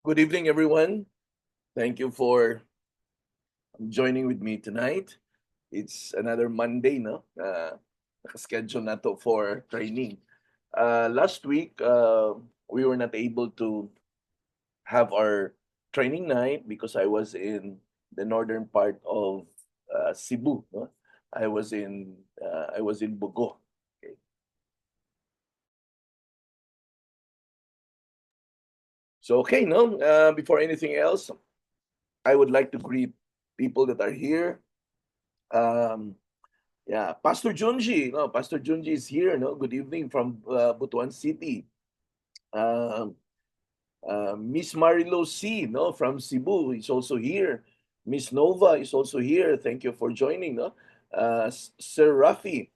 Good evening, everyone. Thank you for joining with me tonight. It's another Monday, no? Nakaschedule na to for training. Last week, we were not able to have our training night because I was in the northern part of Cebu. No? I was in Bogo. Okay. So okay, no. Before anything else, I would like to greet people that are here. Um, Yeah, Pastor Junji, no, Pastor Junji is here, no. Good evening from Butuan City. Um, Miss Marilo C, no, from Cebu is also here. Miss Nova is also here. Thank you for joining, no. Sir Rafi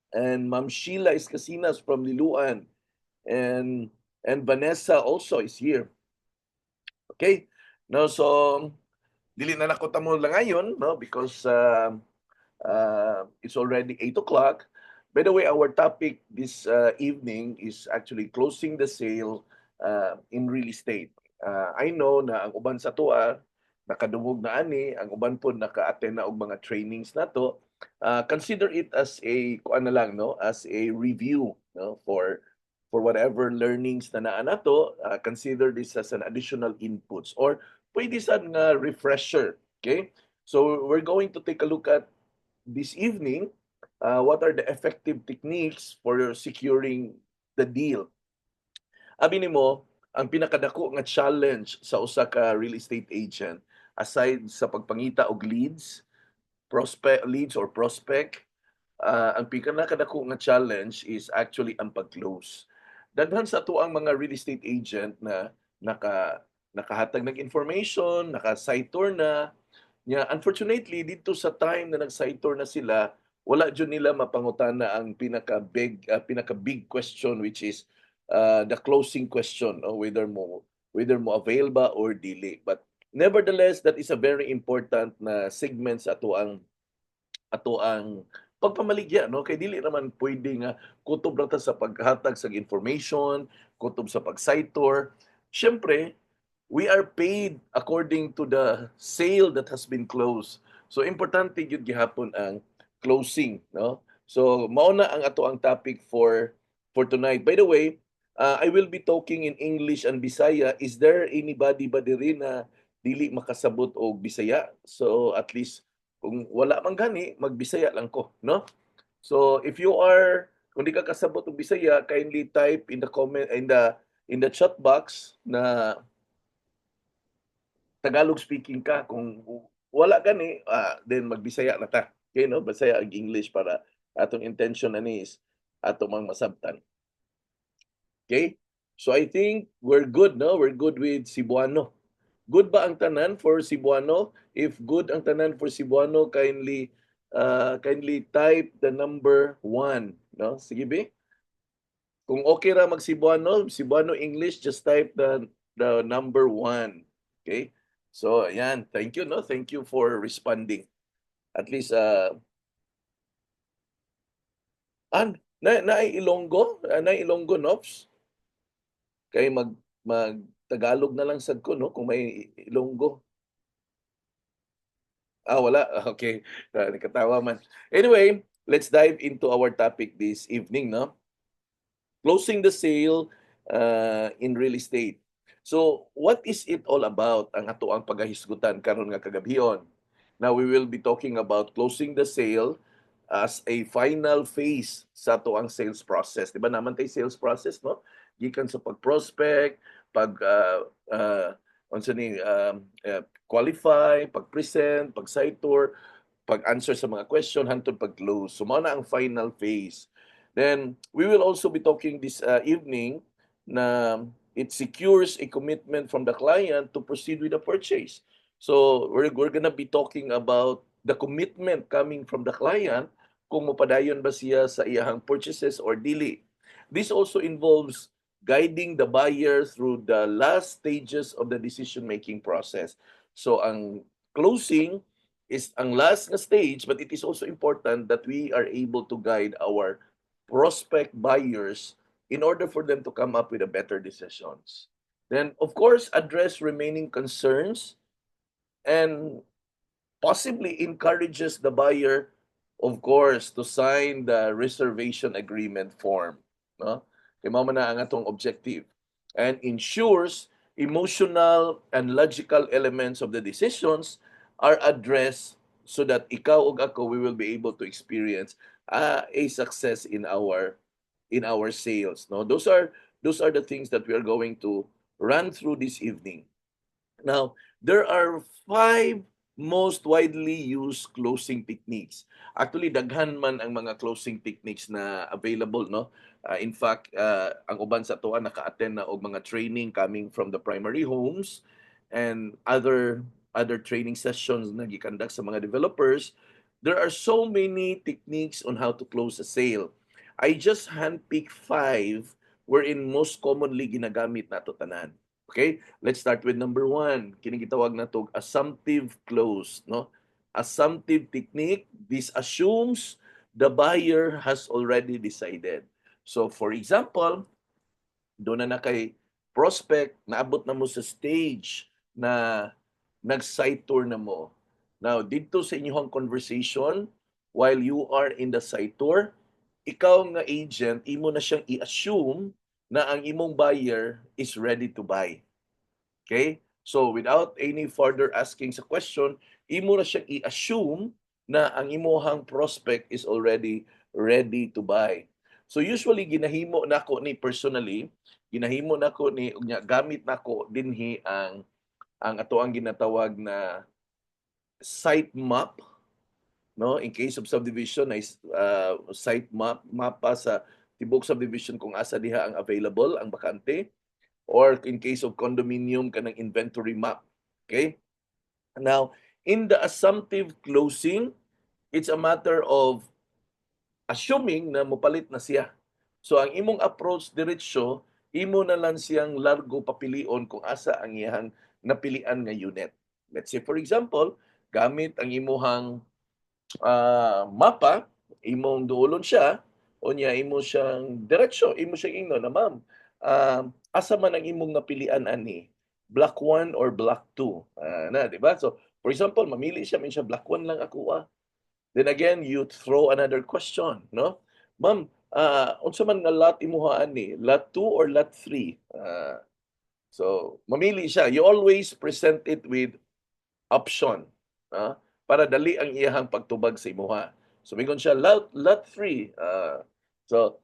and Ma'am Sheila Escasinas from Liluan, and Vanessa also is here. Okay, no, so dili na nakota mo lang ngayon, no, because it's already 8 o'clock. By the way, our topic this evening is actually closing the sale in real estate. I know na ang uban sa tuwa, nakadungog na ani, ang uban po naka-attend na og mga trainings na to. Consider it as a, ano lang, no? As a review, no? For whatever learnings na naa na to, consider this as an additional inputs or pwede sa nga refresher. Okay? So we're going to take a look at this evening, what are the effective techniques for securing the deal? Abi nimo, ang pinakadako nga challenge sa usa ka real estate agent aside sa pagpangita og leads or prospect, ang pinakadako nga challenge is actually ang pag-close. Daghan sa ato ang mga real estate agent na nakahatag ng information, naka-site tour na, yeah, unfortunately dito sa time na nag-site tour na sila, wala jud nila mapangutana ang pinaka big question, which is the closing question, no? Whether mo avail ba or dili. But nevertheless, that is a very important na segment sa ato ang pagpamaligya, no, kay dili naman pwede nga kutob ra ta sa paghatag sa information, kutob sa pag-site tour. Siyempre, we are paid according to the sale that has been closed. So importante gyud gihapon ang closing, no? So mao na ang ato ang topic for tonight. By the way, I will be talking in English and Bisaya. Is there anybody ba diri na dili makasabot og Bisaya? So at least kung wala man gani, magbisaya lang ko, no? So if you are, kung di ka kasabot og Bisaya, kindly type in the comment in the chat box na Tagalog speaking ka. Kung wala gani, then magbisaya na ta. Okay, no? Bisaya ag English para atong intention ani is atong mang masabtan. Okay? So I think we're good, no? We're good with Cebuano. Good ba ang tanan for Cebuano? If good ang tanan for Cebuano, kindly type the number 1, no? Sige be. Kung okay ra mag Cebuano, Cebuano English, just type the number 1. Okay? So ayan, thank you, no? Thank you for responding. At least na Ilonggo, na Ilonggo Nops. Kay mag Tagalog na lang sad ko, no, kung may Ilonggo. Wala. Okay. Nakatawa man. Anyway, let's dive into our topic this evening, no? Closing the sale in real estate. So, what is it all about ang ato ang pagahisgutan karon nga kagabhion? Now, we will be talking about closing the sale as a final phase sa ato ang sales process. Di ba naman tayo sales process, no? Gikan sa pag-prospect, unsa ni qualify, pag-present, pag-site tour, pag-answer sa mga question, hantod pag-close. So, mao na ang final phase. Then, we will also be talking this evening na it secures a commitment from the client to proceed with the purchase. So, we're gonna be talking about the commitment coming from the client kung mopadayon ba siya sa iyahang purchases or dili. This also involves guiding the buyer through the last stages of the decision-making process. So, ang closing is ang last na stage, but it is also important that we are able to guide our prospect buyers in order for them to come up with a better decisions. Then, of course, address remaining concerns and possibly encourages the buyer, of course, to sign the reservation agreement form. No? Kaya mao man na ang atong objective. And ensures emotional and logical elements of the decisions are addressed so that ikaw ug ako, we will be able to experience a success in our sales. No, those are the things that we are going to run through this evening. Now, there are five most widely used closing techniques. Actually, daghan man ang mga closing techniques na available, no? In fact, ang uban sa tuwa naka-attend na og mga training coming from the primary homes and other training sessions na gikandak sa mga developers. There are so many techniques on how to close a sale. I just handpick five wherein most commonly ginagamit nato tanan. Okay? Let's start with number one. Kini gitawag na to assumptive close, no? Assumptive technique, this assumes the buyer has already decided. So for example, doon na kay prospect, naabot na mo sa stage na nag-site tour na mo. Now, dito sa inyong conversation, while you are in the site tour, ikaw nga agent, imo na siyang i-assume na ang imong buyer is ready to buy. Okay? So without any further asking sa question, imo na siyang i-assume na ang imuhang prospect is already ready to buy. So usually ginahimo nako ni personally, ginahimo nako ni unya gamit nako dinhi ang ato ang ginatawag na site map, no? In case of subdivision is site mapa sa tibok subdivision kung asa diha ang available ang bakante, or in case of condominium kanang inventory map. Okay? Now, in the assumptive closing, it's a matter of assuming na mupalit na siya. So ang imong approach diretsyo, imo na lang siyang largo papilion kung asa ang iyang napilian nga unit. Let's say for example, gamit ang imuhang mapa, imong duolon siya, unya imo siyang diretsyo, imo siyang ingnon na ma'am, asa man ang imong napilian ani, block 1 or block 2, na, di ba? So, for example, mamili siya, min siya, block 1 lang ako. Then again, you throw another question, no? Ma'am, unsa man nga lot imuha ani, lot 2 or lot 3? So, mamili siya. You always present it with option, para dali ang iyahang pagtubag sa imuha. So mingon siya lot 3. So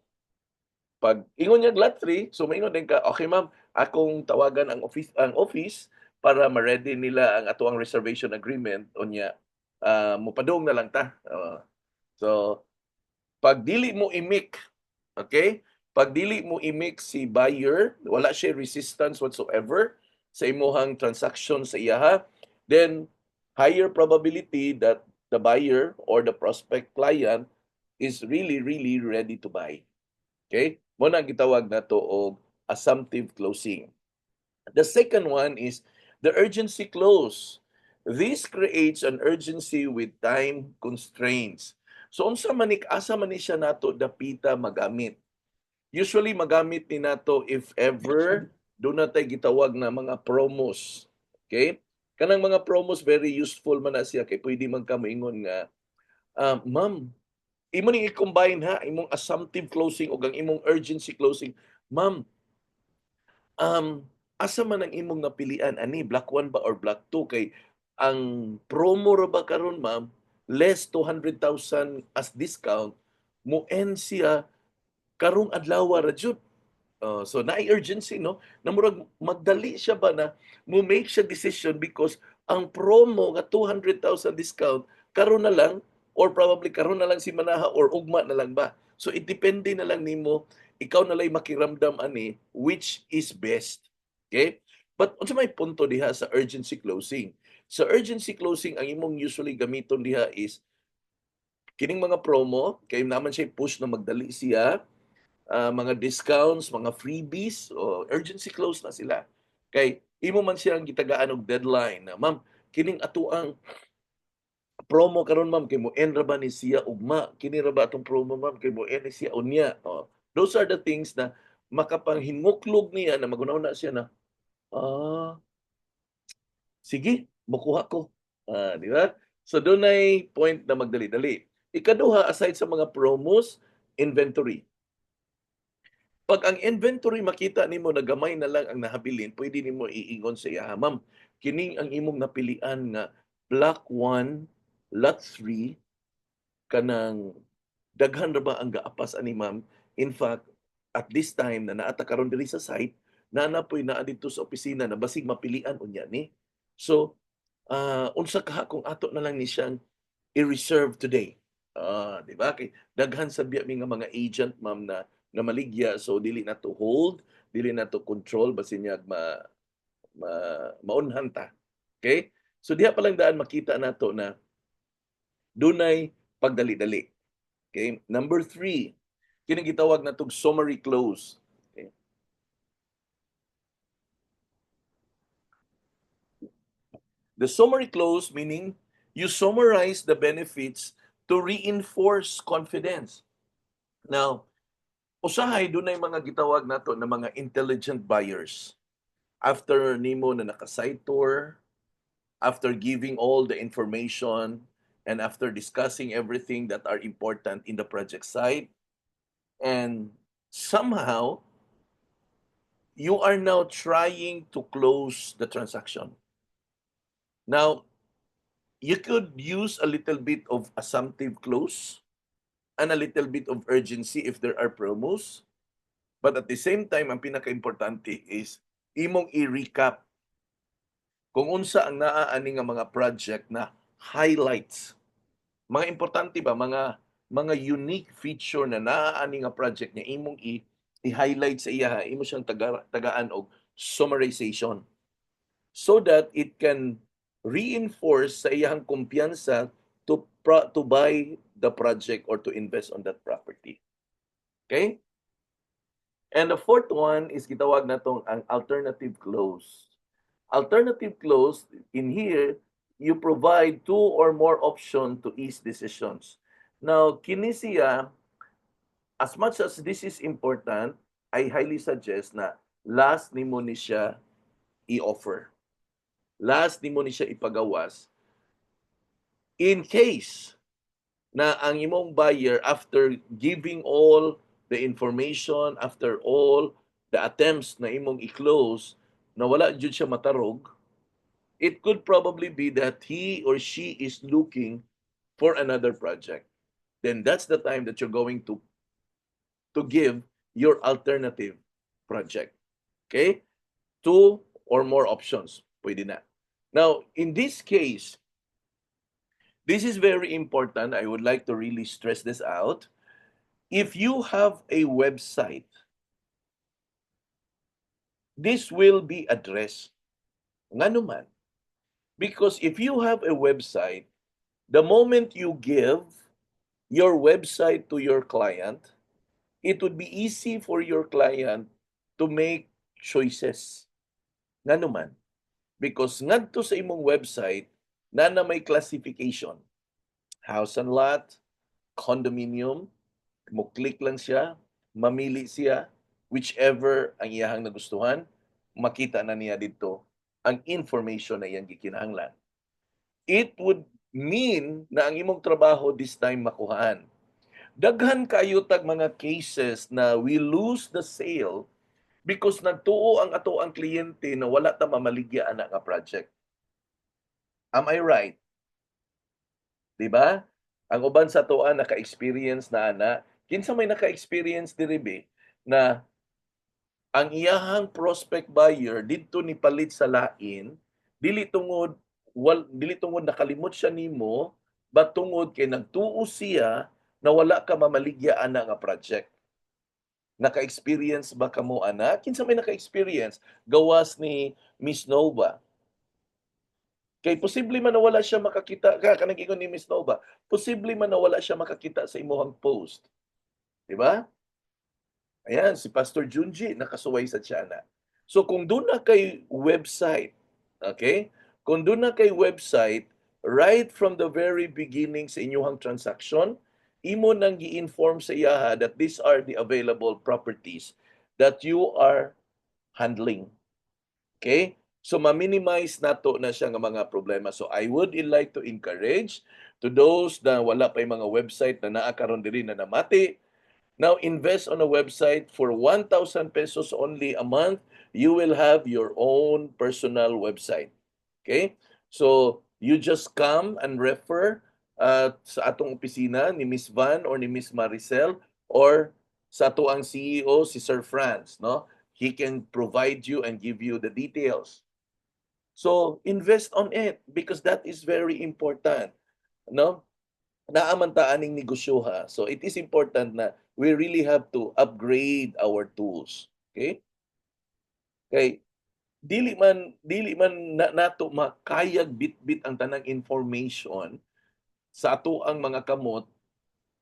pag ingon niya lot 3, so maingon din ka, okay ma'am, akong tawagan ang office para ma-ready nila ang atuang reservation agreement unya. Mopadung na lang ta. So pag dili mo imik, okay? Pag dili mo imik si buyer, wala siya resistance whatsoever sa imuhang transaction sa iyaha, then higher probability that the buyer or the prospect client is really, really ready to buy. Okay? Mo na gitawag na to og assumptive closing. The second one is the urgency close. This creates an urgency with time constraints. So unsa man asa man ni siya nato dapita magamit. Usually magamit ni nato if ever do na tay gitawag na mga promos. Okay? Kanang mga promos very useful man na siya kay pwede man ka moingon nga, ma'am, imo ning i-combine ha, imong assumptive closing ug ang imong urgency closing. Ma'am, asa man ang imong napilian ani block 1 ba or block 2 kay ang promo ra ba karon ma'am less 200,000 as discount mo end siya karong adlaw ra jud. So naay urgency no, na murag magdali siya ba na mo make siya decision because ang promo nga 200,000 discount karon na lang or probably karon na lang si manaha or ugma na lang ba. So it depende na lang nimo, ikaw na lang makiramdam ani which is best. Okay? But unsa may punto diha sa urgency closing? Sa urgency closing ang imong usually gamiton diha is kining mga promo kay naman siya push na magdali siya, mga discounts, mga freebies, o urgency close na sila. Kay imo man siyang gitagaan og deadline na ma'am kining ato ang promo karon ma'am kay mo end ra ba ni siya ugma, kini ra ba atong promo ma'am kay mo end ni siya unya. Those are the things na makapanghimuklog niya na magunaw na siya na Ah, sige makuha ko, di ba? So dunay point na magdali-dali. Ikaduha, aside sa mga promos, inventory. 'Pag ang inventory makita nimo na gamay na lang ang nahabilin, pwede nimo iingon sa iya, "Ma'am, kini ang imong napilian nga block 1, lot 3 kanang daghan ra ba ang gaapas ani ma'am. In fact, at this time na naa ta karon diri sa site, naanapoy naa didto sa opisina na basig mapilian unya ni. So, unsa kaha kung ato na lang ni siyang i-reserve today." 'Di ba? Kay daghan sa biya mi nga mga agent ma'am na maligya, so dili na to hold, dili na to control basin niya ma maunhan ta. Okay? So diha pa lang daan makita nato na dunay pagdali-dali. Okay? Number three, kining gitawag natong summary clause. Okay? The summary clause meaning you summarize the benefits to reinforce confidence. Now, usahay dunay mga gitawag nato na mga intelligent buyers. After nimo na naka-site tour, after giving all the information, and after discussing everything that are important in the project site, and somehow you are now trying to close the transaction. Now, you could use a little bit of assumptive close and a little bit of urgency if there are promos. But at the same time, ang pinaka-importante is imong i-recap kung unsa ang naa nga mga project na highlights. Mga importante ba, mga unique feature na naa nga project niya imong i-highlight sa iya, imo siyang tagaan og summarization so that it can reinforce sa iyang kumpiyansa to buy the project or to invest on that property. Okay? And the fourth one is gitawag natong ang alternative clause. Alternative clause, in here, you provide two or more options to ease decisions. Now, kini siya, as much as this is important, I highly suggest na last nimo ni siya i-offer. Last nimo ni siya ipagawas in case na ang imong buyer, after giving all the information, after all the attempts na imong i-close, na wala jud siya matarog, it could probably be that he or she is looking for another project. Then that's the time that you're going to give your alternative project. Okay? Two or more options. Pwede na. Now, in this case, this is very important. I would like to really stress this out. If you have a website, this will be addressed. Nga naman. Because if you have a website, the moment you give your website to your client, it would be easy for your client to make choices. Nga naman. Because ngadto sa imong website, na may classification. House and lot, condominium, mo click lang siya, mamili siya, whichever ang iyahang nagustuhan, makita na niya dito ang information na iyang gikinahanglan. It would mean na ang imong trabaho this time makuhaan. Daghan kayo tag mga cases na we lose the sale because nagtuo ang ato ang kliyente na wala ta mamaligya ana nga project. Am I right? 'Di ba? Ang uban sa tuwa naka-experience na ana, kinsa may naka-experience diri be na ang iyahang prospect buyer didto ni palit sa lain, dili tungod nakalimot siya nimo, but tungod kay nagtuo siya na wala ka mamaligya ana nga project. Naka-experience ba kamo ana? Kinsa may naka-experience gawas ni Miss Nova? Kay posible man na wala siya makakita ka kanang ingon ni Miss Nova, posible man na wala siya makakita sa imong post, 'di ba? Ayan, si Pastor Junji nakasuway sa tiyanak. So kung doon na kay website, okay? Kung doon na kay website, right from the very beginning sa inyong transaction, imo nang gi-inform sa iyaha that these are the available properties that you are handling. Okay? So ma-minimize nato na siya nga mga problema. So I would like to encourage to those na wala pa mga website na naa karon diri na namati. Now invest on a website for 1,000 pesos only a month. You will have your own personal website. Okay? So you just come and refer sa atong opisina ni Miss Van or ni Miss Maricel or sa ato ang CEO si Sir Franz, no? He can provide you and give you the details. So invest on it because that is very important, no? Naaman ta aning negosyoha. So it is important na we really have to upgrade our tools. Okay? Kay dili man nato makayag bitbit ang tanang information sa ato ang mga kamot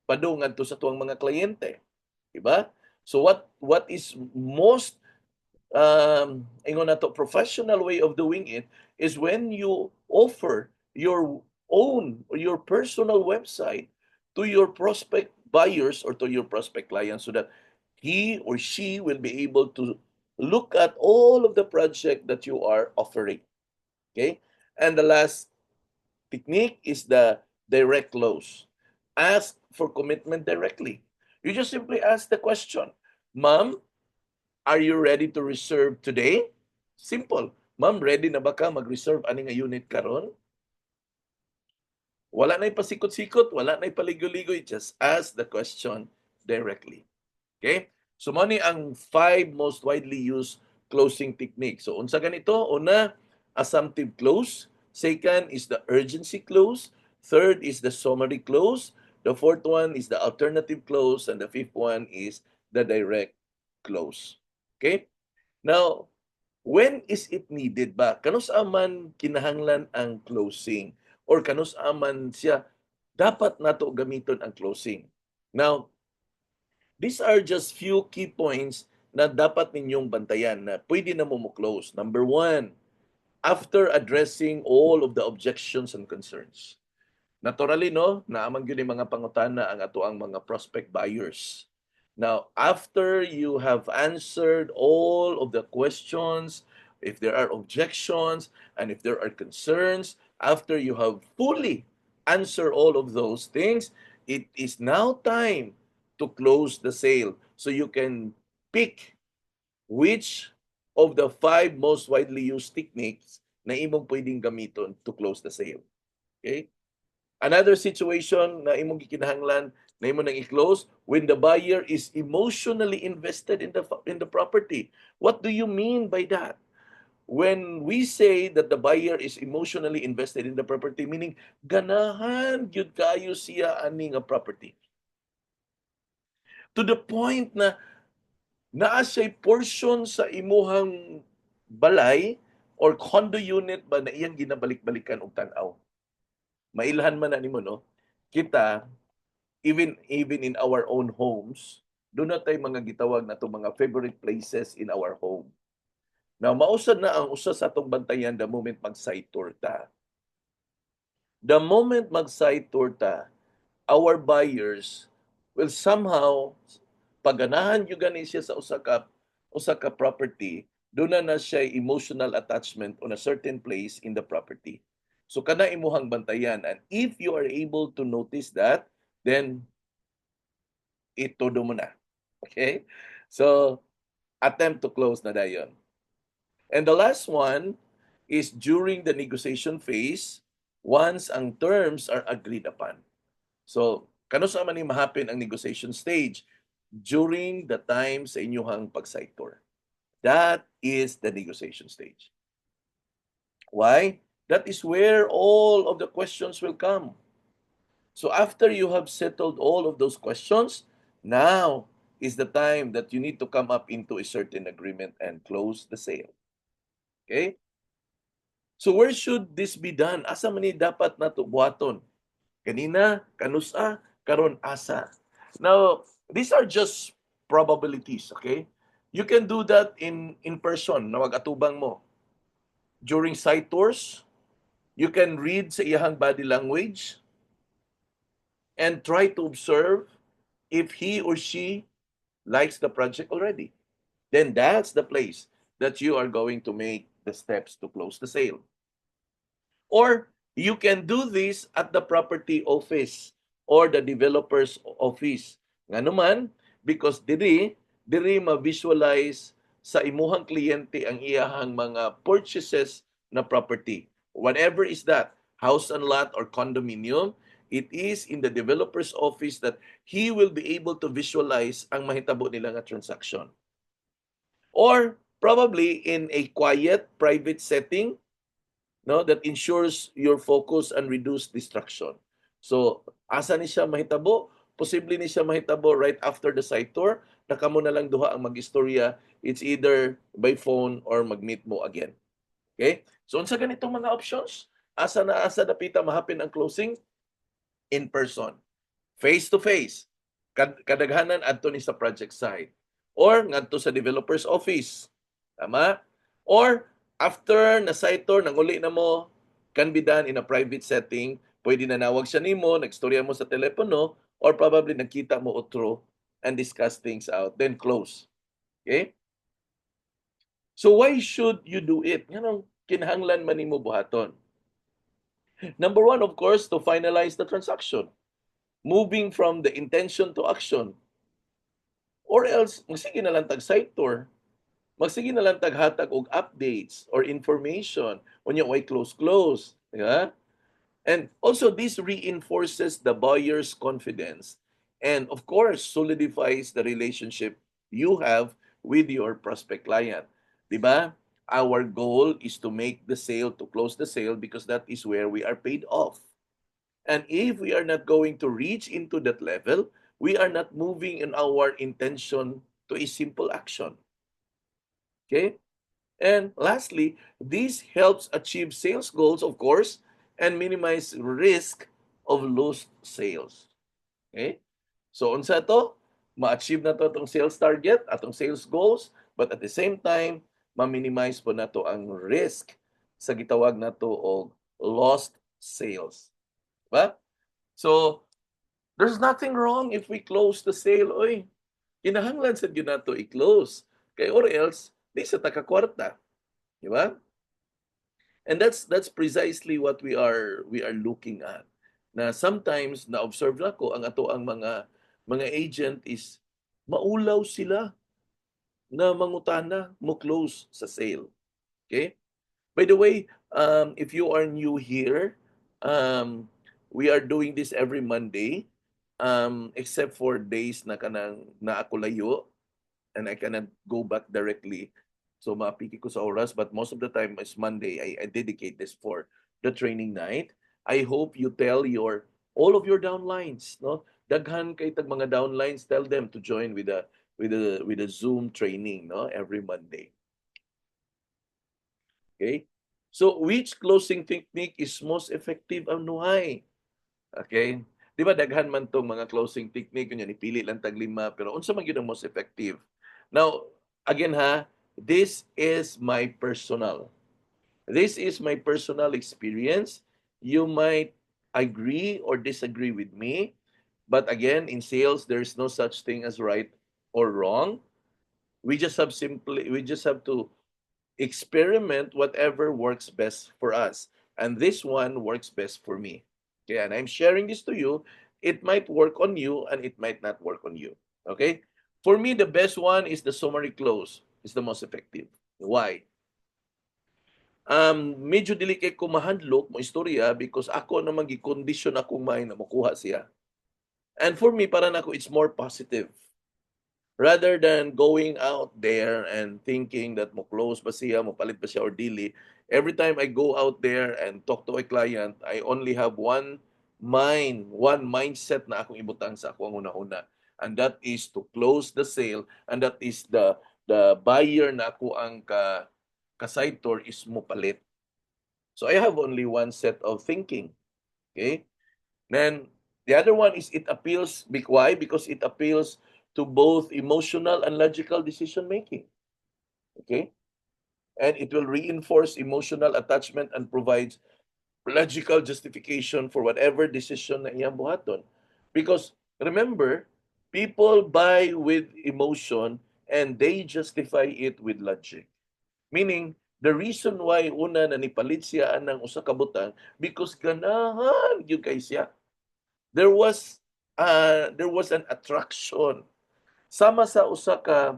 padung ngadto sa tuang mga kliyente, di ba? So what is most ingon nato professional way of doing it is when you offer your own or your personal website to your prospect buyers or to your prospect clients so that he or she will be able to look at all of the project that you are offering. Okay? And the last technique is the direct close. Ask for commitment directly. You just simply ask the question, Ma'am, are you ready to reserve today? Simple. Ma'am, ready na ba ka mag-reserve ani nga unit karon? Wala na'y pasikot-sikot, wala na'y paligoy-ligoy, just ask the question directly. Okay? So mo ni ang 5 most widely used closing techniques. So unsa ganito? Una, assumptive close. Second is the urgency close. Third is the summary close. The fourth one is the alternative close. And the fifth one is the direct close. Okay? Now, when is it needed ba? Kanus aman kinahanglan ang closing? Or kanus aman siya dapat nato gamiton ang closing? Now, these are just few key points na dapat ninyong bantayan na pwede na mo close. Number one, after addressing all of the objections and concerns. Naturally, no, naamang yun yung mga pangutana ang ato ang mga prospect buyers. Now, after you have answered all of the questions, if there are objections, and if there are concerns, after you have fully answered all of those things, it is now time to close the sale. So you can pick which of the 5 most widely used techniques na imong pwedeng gamiton to close the sale. Okay? Another situation na imong gikinahanglan na imo nang i-close when the buyer is emotionally invested in the property. What do you mean by that? When we say that the buyer is emotionally invested in the property, meaning ganahan gyud kayo siya ani nga property. To the point na naa siya'y portion sa imuhang balay or condo unit ba na iyang ginabalik-balikan og tan-aw. Mailhan man na nimo, no? Kita even in our own homes, doon na tayo mga gitawag na itong mga favorite places in our home. Now, mausad na ang usa sa atong bantayan the moment mag-site tour ta. The moment mag-site tour ta, our buyers will somehow pagganahan yung gani siya sa usa ka property, doon na siya emotional attachment on a certain place in the property. So kana imuhang bantayan, and if you are able to notice that, then itudo mo na. Okay? So, attempt to close na dayon. And the last one is during the negotiation phase, once ang terms are agreed upon. So, kano sa man ni mahapin ang negotiation stage during the time sa inyong pag-site tour. That is the negotiation stage. Why? That is where all of the questions will come. So after you have settled all of those questions, now is the time that you need to come up into a certain agreement and close the sale. Okay? So where should this be done? Asa man ni dapat nato buhaton? Kanina, kanusa, karon asa. Now, these are just probabilities, okay? You can do that in person, na mag-atubang mo. During site tours, you can read sa iyang body language and try to observe if he or she likes the project already. Then that's the place that you are going to make the steps to close the sale. Or you can do this at the property office or the developer's office. Nga naman, because diri ma-visualize sa imuhang kliyente ang iyahang mga purchases na property. Whatever is that, house and lot or condominium, it is in the developer's office that he will be able to visualize ang mahitabo nila nga transaction. Or probably in a quiet, private setting, no, that ensures your focus and reduce distraction. So, asa ni siya mahitabo? Posible ni siya mahitabo right after the site tour, na kamo na lang duha ang mag-istorya. It's either by phone or mag-meet mo again. Okay? So, unsa ganitong mga options? Asa na pita mahapin ang closing? In person. Face to face. Kadaghanan adto ni sa project site. Or ngadto sa developer's office. Tama? Or after na site tour, nanguli na mo, can be done in a private setting. Pwede na nawag siya nimo, nagstorya mo sa telepono, or probably nagkita mo otro and discuss things out, then close. Okay? So why should you do it? Yan kinahanglan man nimo buhaton. Number one, of course, to finalize the transaction. Moving from the intention to action. Or else, magsige na lang tag site tour. Magsige na lang taghatag og updates or information unya way close. Yeah? And also this reinforces the buyer's confidence and of course solidifies the relationship you have with your prospect client. 'Di ba? Our goal is to make the sale, to close the sale because that is where we are paid off. And if we are not going to reach into that level, we are not moving in our intention to a simple action. Okay? And lastly, this helps achieve sales goals, of course, and minimize risk of lost sales. Okay? So, unsa to? Ma-achieve na to itong sales target, atong sales goals, but at the same time, ma-minimize po na to ang risk sa gitawag na to og lost sales. Diba? So, there's nothing wrong if we close the sale, oy. Kinahanglan sa gyud nato i-close. Kay or else, di sa takakwarta. Di ba? And that's precisely what we are looking at. Na sometimes na observe nako ang ato ang mga agent is maulaw sila na mangutana mo close sa sale. Okay? By the way, if you are new here, we are doing this every Monday, except for days na kanang na ako layo and I cannot go back directly. So mapiki ko sa oras, but most of the time is Monday. I dedicate this for the training night. I hope you tell all of your downlines, no? Daghan kay tag mga downlines, tell them to join with a Zoom training, no? Every Monday. Okay? So which closing technique is most effective anuhay? Okay? Di ba daghan man tong mga closing technique kunya ipili lang tag 5 pero unsa man gyud ang most effective? Now, again this is my personal experience. You might agree or disagree with me, but again, in sales there's no such thing as right or wrong. We just have to experiment whatever works best for us. And this one works best for me. Okay, and I'm sharing this to you. It might work on you and it might not work on you. Okay? For me, the best one is the summary close. Is the most effective. Why? Medyo dili kay ko mahandlok mo istorya because ako naman gi-condition akong mind na makuha siya. And for me, para nako it's more positive. Rather than going out there and thinking that mo close ba siya, mo palit ba siya or dili, every time I go out there and talk to a client, I only have one mindset na akong ibutang sa akong una-una. And that is to close the sale, and that is the buyer na ako ang ka-side tour is mo palit. So I have only one set of thinking. Okay? Then the other one is it appeals. Why? Because it appeals to both emotional and logical decision making. Okay? And it will reinforce emotional attachment and provides logical justification for whatever decision na iyang buhaton. Because remember, people buy with emotion and they justify it with logic. Meaning, The reason why una na nipalit siya anang usa ka butang because ganahan gyud kay siya. There was there was an attraction sama sa usa ka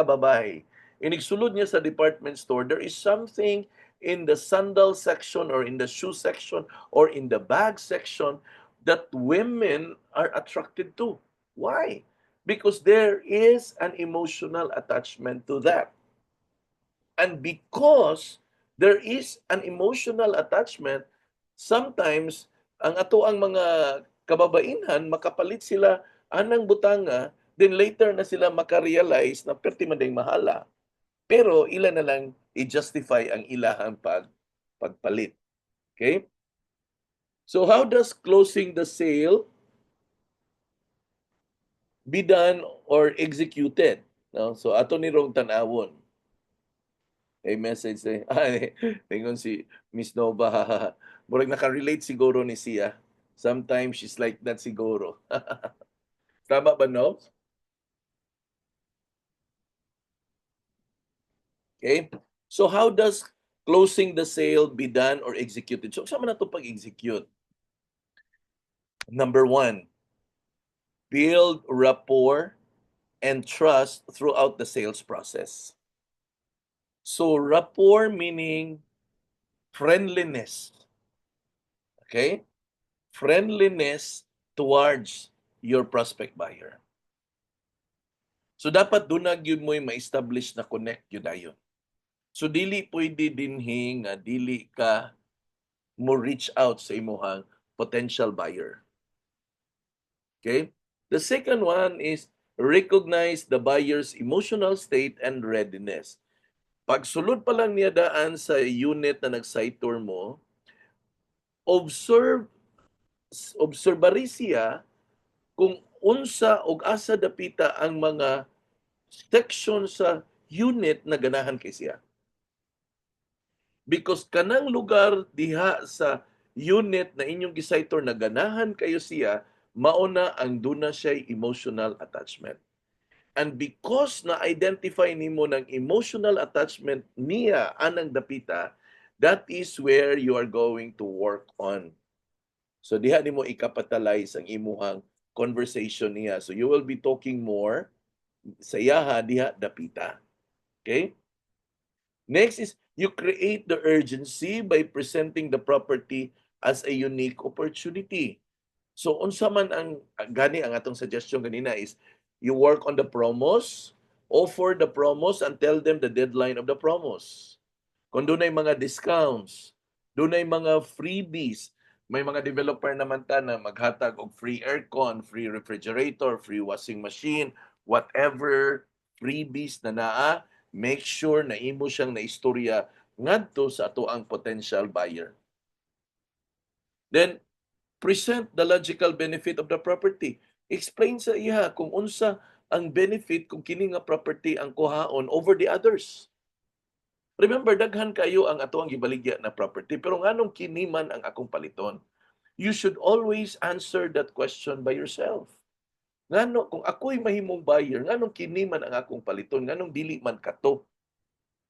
babae. Inigsulod niya sa department store, there is something in the sandal section or in the shoe section or in the bag section that women are attracted to. Why? Because there is an emotional attachment to that. And because there is an emotional attachment, sometimes ang ato ang mga kababainhan makapalit sila anang butanga, then later na sila makarealize na perti man dayng mahala. Pero ila na lang i-justify ang ilahang pagpalit. Okay? So how does closing the sale be done or executed? No? So ato ni rong tan-awon. May message say, ay, tingon si Miss Nova, murag naka-relate siguro ni siya. Sometimes she's like that siguro. Tama ba, no? Okay? So how does closing the sale be done or executed? So sama na to pag-execute. Number one, build rapport and trust throughout the sales process. So rapport meaning friendliness. Okay? Friendliness towards your prospect buyer. So dapat doon na gyud mo'y ma-establish na connect gyud ayon. So dili pwede dinhi nga dili ka mo reach out sa imong potential buyer. Okay? The second one is recognize the buyer's emotional state and readiness. Pag sulod pa lang niya daan sa unit na nag-site tour mo, obserbari siya kung unsa og asa dapita ang mga section sa unit na ganahan kay siya. Because kanang lugar diha sa unit na inyong gisaytor na ganahan kayo siya, mauna ang duna siya emotional attachment. And because na-identify nimo ng emotional attachment niya anang dapita, that is where you are going to work on. So diha nimo i-capitalize ang imuhang conversation niya. So you will be talking more sa iyaha diha dapita. Okay? Next is you create the urgency by presenting the property as a unique opportunity. So unsa man ang gani ang atong suggestion kanina is you work on the promos, offer the promos and tell them the deadline of the promos. Kung dunay mga discounts, dunay mga freebies, may mga developer naman ta na maghatag og free aircon, free refrigerator, free washing machine, whatever freebies na naa, make sure na imo siyang naistorya ngadto sa ato ang potential buyer. Then, present the logical benefit of the property. Explain sa iya kung unsa ang benefit kung kini nga property ang kuhaon over the others. Remember, daghan kayo ang ato ang gibaligya na property, pero nganong kini man ang akong paliton? You should always answer that question by yourself. Ngano, kung ako'y mahimong buyer, nganong kini man ang akong paliton? Nganong dili man kato?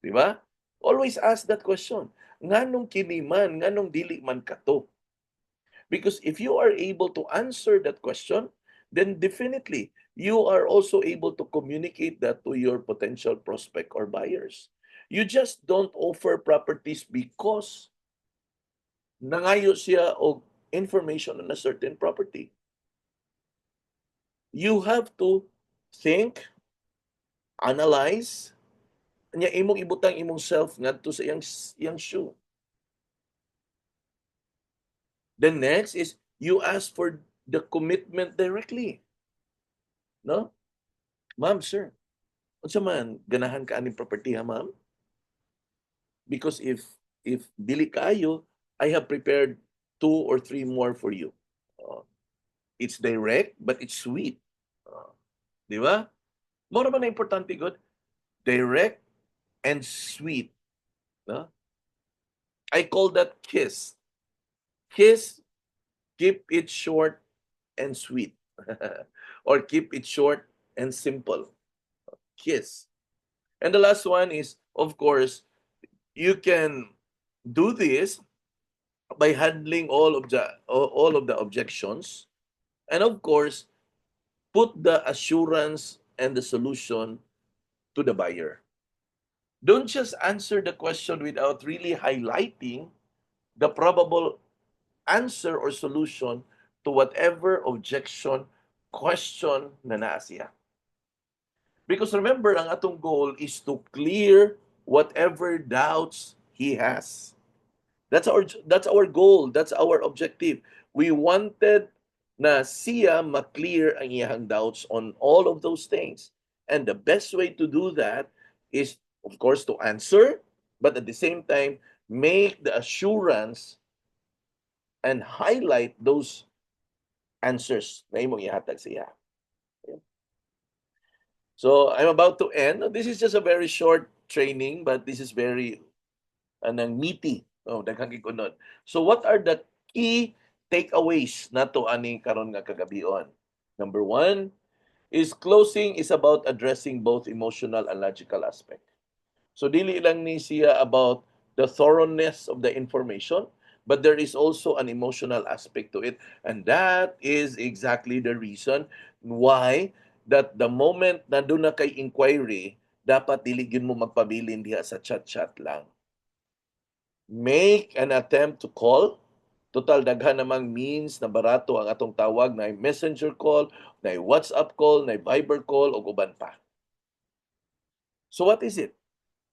Di ba? Always ask that question. Nganong kini man? Nganong dili man kato? Because if you are able to answer that question, then definitely you are also able to communicate that to your potential prospect or buyers. You just don't offer properties because nangayo siya og information on a certain property. You have to think, analyze, nya imong ibutang imong self ngadto sa iyang shoe. The next is you ask for the commitment directly. No? Ma'am, sir, unsa man ganahan ka aning property ha, ma'am? Because if dili kaayo, I have prepared 2 or 3 more for you. It's direct but it's sweet. Di ba? Mo naman na importante gud, direct and sweet, no? I call that kiss. Kiss, keep it short and sweet. Or keep it short and simple. Kiss. And the last one is of course, you can do this by handling all of the objections, and of course, put the assurance and the solution to the buyer. Don't just answer the question without really highlighting the probable answer or solution to whatever objection, question na naa siya. Because remember, ang atong goal is to clear whatever doubts he has. That's our goal, that's our objective. We wanted na siya ma-clear ang iyang doubts on all of those things. And the best way to do that is, of course, to answer, but at the same time, make the assurance and highlight those answers na imong ihatag siya. So I'm about to end. This is just a very short training, but this is very meaty. Oh, daghang gikunod. So what are the key takeaways nato ani karon nga kagabion? Number one is closing is about addressing both emotional and logical aspect. So dili lang ni siya about the thoroughness of the information, but there is also an emotional aspect to it. And that is exactly the reason why that the moment na doon na kay inquiry, dapat dili gyud mo magpabilin diha sa chat-chat lang. Make an attempt to call. Total daghan namang means na barato ang atong tawag, na messenger call, na WhatsApp call, na Viber call, o uban pa. So what is it?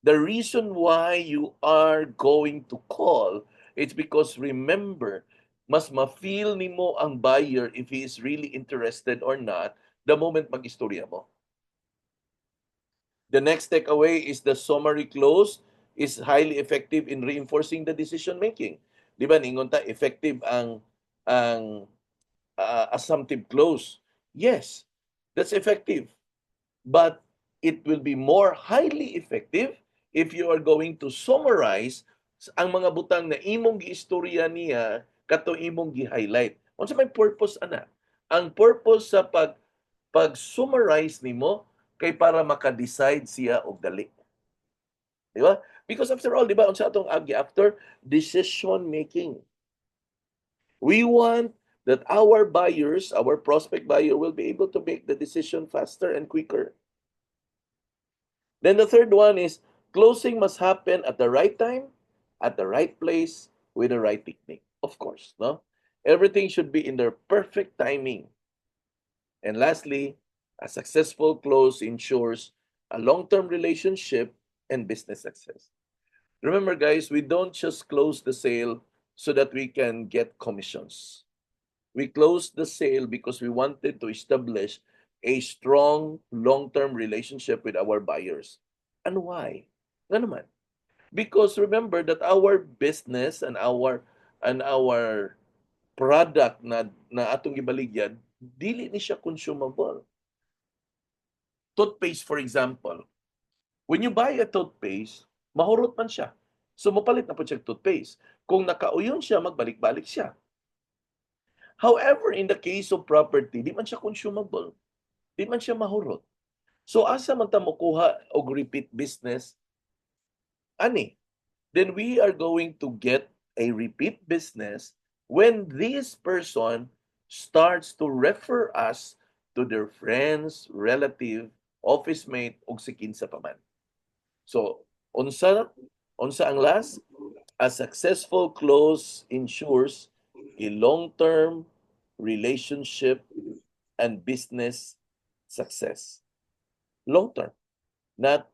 The reason why you are going to call, it's because remember, mas ma-feel nimo ang buyer if he is really interested or not the moment mag-istorya mo. The next takeaway is the summary close is highly effective in reinforcing the decision making. Di ba ningon ta effective ang assumptive close? Yes, that's effective. But it will be more highly effective if you are going to summarize ang mga butang na imong giistorya niya kato imong gi-highlight. Unsa may purpose ana? Ang purpose sa pag-summarize nimo kay para maka-decide siya og dali. Di ba? Because after all, di ba, unsa atong agi after decision making. We want that our buyers, our prospect buyer will be able to make the decision faster and quicker. Then the third one is closing must happen at the right time, at the right place, with the right technique. Of course, no? Everything should be in their perfect timing. And lastly, a successful close ensures a long-term relationship and business success. Remember, guys, we don't just close the sale so that we can get commissions. We closed the sale because we wanted to establish a strong long-term relationship with our buyers. And why? Nga naman. Because remember that our business and our product na atong gibaligyan, dili ni siya consumable. Toothpaste, for example. When you buy a toothpaste, mahurot man siya. So mapalit na po siya toothpaste. Kung nakauyon siya, magbalik-balik siya. However, in the case of property, di man siya consumable. Di man siya mahurot. So asa man ta mokuha og repeat business? Ani? Then we are going to get a repeat business when this person starts to refer us to their friends, relative, office mate, og si kinsa pa man. So, unsa ang last? A successful close ensures a long-term relationship and business success. Long-term, not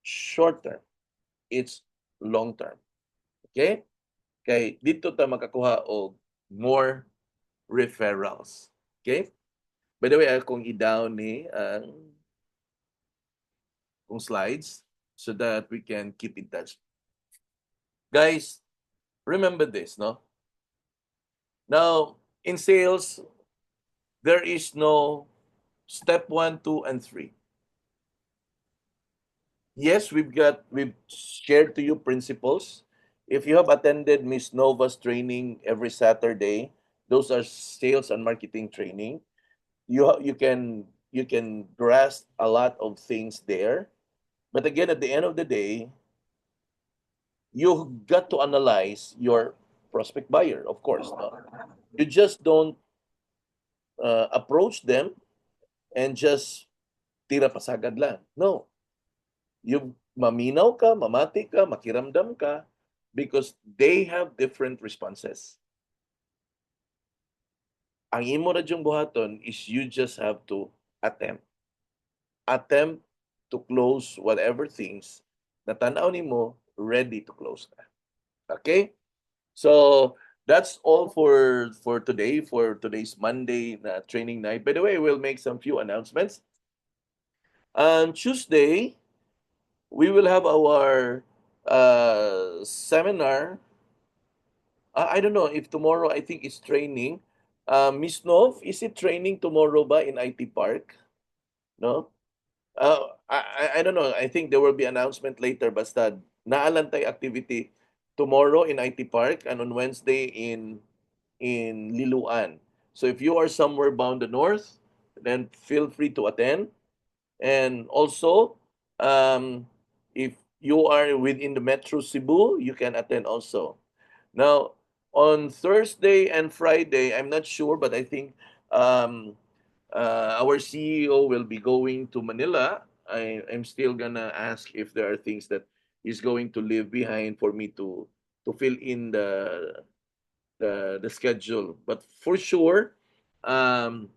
short-term. It's long-term. Okay? Kay dito ta makakuha og more referrals. Okay? By the way, akong i-down ni ang slides so that we can keep in touch. Guys, remember this, no? Now, in sales, there is no step 1, 2, and 3. Yes, we've shared to you principles. If you have attended Miss Nova's training every Saturday, those are sales and marketing training. You can grasp a lot of things there. But again, at the end of the day, you got to analyze your prospect buyer, of course. No? You just don't approach them and just tira pasagad lang. No. You maminaw ka, mamati ka, makiramdam ka, because they have different responses. Ang imo na diyong buhaton is you just have to attempt. Attempt to close whatever things na tanaw nimo ready to close na. Okay? So that's all for today, for today's Monday na training night. By the way, we'll make some few announcements. On Tuesday, we will have our seminar. I don't know if tomorrow, I think it's training. Miss Nov, is it training tomorrow ba in IT Park? No? I don't know. I think there will be announcement later. Basta naalantay activity tomorrow in IT Park and on Wednesday in Liloan. So if you are somewhere bound the north, then feel free to attend. And also, if you are within the Metro Cebu, you can attend also. Now, on Thursday and Friday, I'm not sure, but I think um, our CEO will be going to Manila. I'm still gonna ask if there are things that he's going to leave behind for me to fill in the schedule. But for sure, um,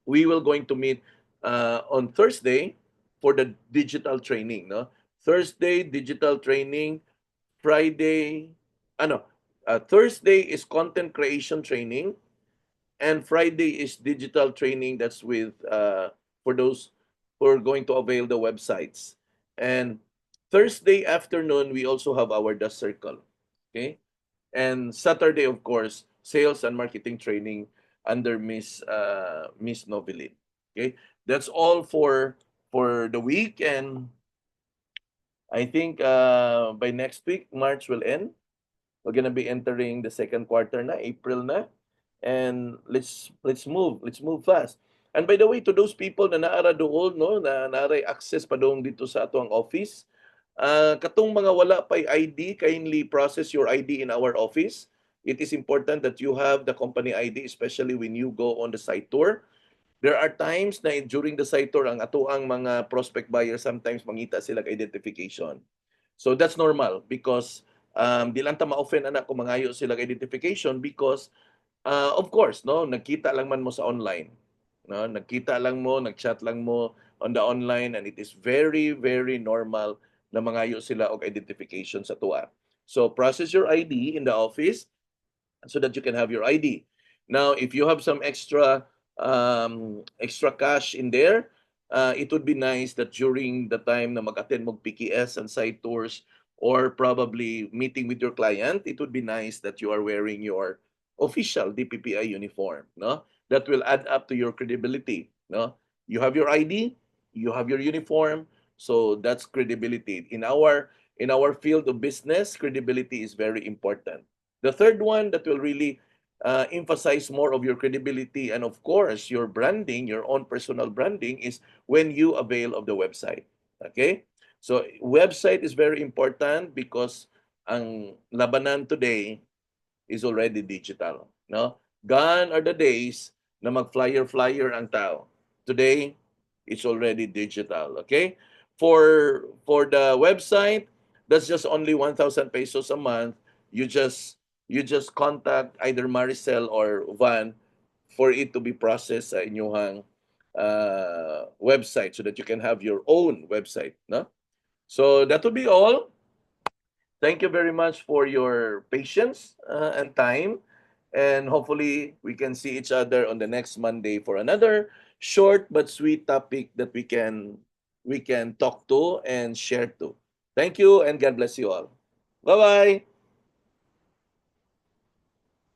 we will going to meet on Thursday for the digital training. No, Thursday digital training. Friday, ano, Thursday is content creation training, and Friday is digital training. That's with for those who are going to avail the websites. And Thursday afternoon, we also have our Dust Circle. Okay, and Saturday, of course, sales and marketing training under Miss Novelin. Okay, that's all for the week, and I think by next week March will end. We're gonna be entering the second quarter na, April na, and let's move. Let's move fast. And by the way, to those people na naara doon, no, na naaray access pa doon dito sa ato ang office, katong mga wala pa'y ID, kindly process your ID in our office. It is important that you have the company ID, especially when you go on the site tour. There are times na during the site tour, ang ato ang mga prospect buyers, sometimes mangita sila identification. So that's normal because di lang ta ma-offend anak kung mangayo sila identification because of course, no, nagkita lang man mo sa online. No, nagkita lang mo, nagchat lang mo on the online, and it is very very normal na mangayo sila og identification sa tuwa. So process your ID in the office so that you can have your ID. Now, if you have some extra cash in there, it would be nice that during the time na mag-attend mo PKS and site tours or probably meeting with your client, it would be nice that you are wearing your official DPPI uniform, no? That will add up to your credibility, no? You have your ID, you have your uniform, so that's credibility. In our field of business, credibility is very important. The third one that will really emphasize more of your credibility and of course your branding, your own personal branding is when you avail of the website. Okay? So website is very important because ang labanan today is already digital, no? Gone are the days na mag-flyer-flyer ang tao. Today, it's already digital, okay? For the website, that's just only 1,000 pesos a month. You just contact either Maricel or Van for it to be processed sa inyong website so that you can have your own website, no? So that would be all. Thank you very much for your patience and time. And hopefully, we can see each other on the next Monday for another short but sweet topic that we can talk to and share to. Thank you and God bless you all. Bye bye.